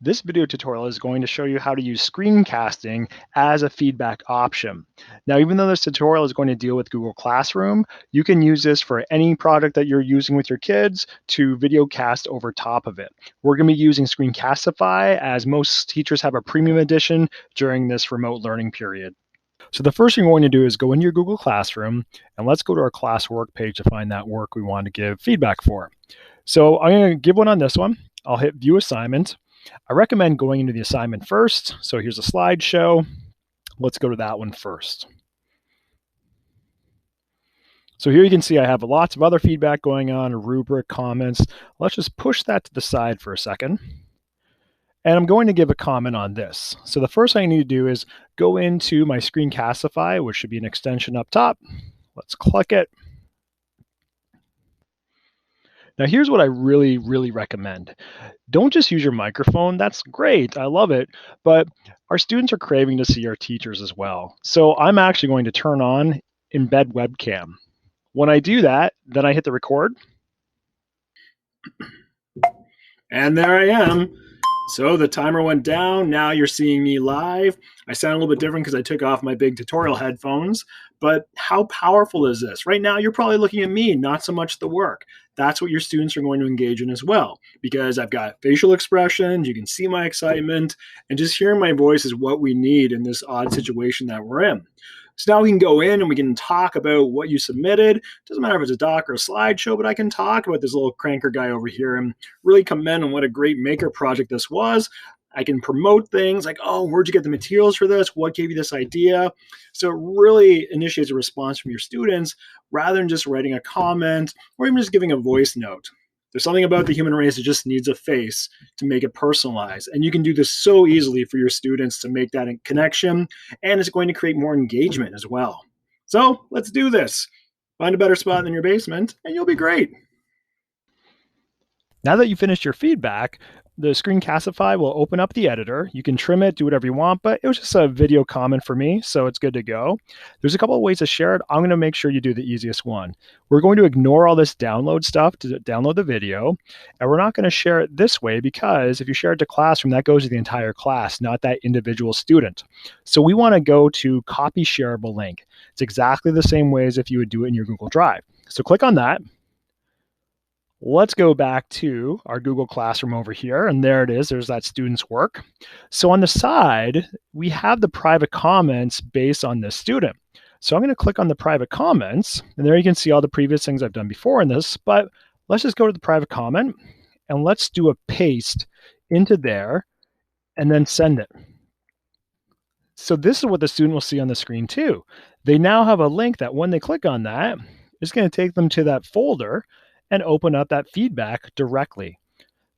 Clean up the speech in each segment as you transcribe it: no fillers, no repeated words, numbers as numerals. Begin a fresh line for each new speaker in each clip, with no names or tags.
This video tutorial is going to show you how to use screencasting as a feedback option. Now, even though this tutorial is going to deal with Google Classroom, you can use this for any product that you're using with your kids to video cast over top of it. We're going to be using Screencastify as most teachers have a premium edition during this remote learning period. So the first thing we're going to do is go into your Google Classroom and let's go to our classwork page to find that work we want to give feedback for. So I'm going to give one on this one. I'll hit View Assignment. I recommend going into the assignment first. So here's a slideshow. Let's go to that one first. So here you can see I have lots of other feedback going on, a rubric, comments. Let's just push that to the side for a second. And I'm going to give a comment on this. So the first thing I need to do is go into my Screencastify, which should be an extension up top. Let's click it. Now here's what I really recommend. Don't just use your microphone. That's great. I love it. But our students are craving to see our teachers as well. So I'm actually going to turn on embed webcam. When I do that, then I hit the record.
And there I am. So the timer went down. Now you're seeing me live. I sound a little bit different because I took off my big tutorial headphones. But how powerful is this? Right now, you're probably looking at me, not so much the work. That's what your students are going to engage in as well, because I've got facial expressions. You can see my excitement, and just hearing my voice is what we need in this odd situation that we're in. So now we can go in and we can talk about what you submitted. Doesn't matter if it's a doc or a slideshow, but I can talk about this little cranker guy over here and really commend on what a great maker project this was. I can promote things like, oh, where'd you get the materials for this? What gave you this idea? So it really initiates a response from your students rather than just writing a comment or even just giving a voice note. There's something about the human race that just needs a face to make it personalized. And you can do this so easily for your students to make that connection. And it's going to create more engagement as well. So let's do this. Find a better spot than your basement and you'll be great.
Now that you finished your feedback, the Screencastify will open up the editor. You can trim it, do whatever you want, but it was just a video comment for me, so it's good to go. There's a couple of ways to share it. I'm going to make sure you do the easiest one. We're going to ignore all this download stuff to download the video, and we're not going to share it this way because if you share it to Classroom, that goes to the entire class, not that individual student. So we want to go to copy shareable link. It's exactly the same way as if you would do it in your Google Drive. So click on that. Let's go back to our Google Classroom over here, and there it is. There's that student's work. So on the side, we have the private comments based on this student. So I'm going to click on the private comments, and there you can see all the previous things I've done before in this, but let's just go to the private comment, and let's do a paste into there, and then send it. So this is what the student will see on the screen too. They now have a link that when they click on that, it's going to take them to that folder and open up that feedback directly.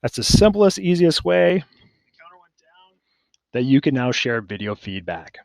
That's the simplest, easiest way that you can now share video feedback.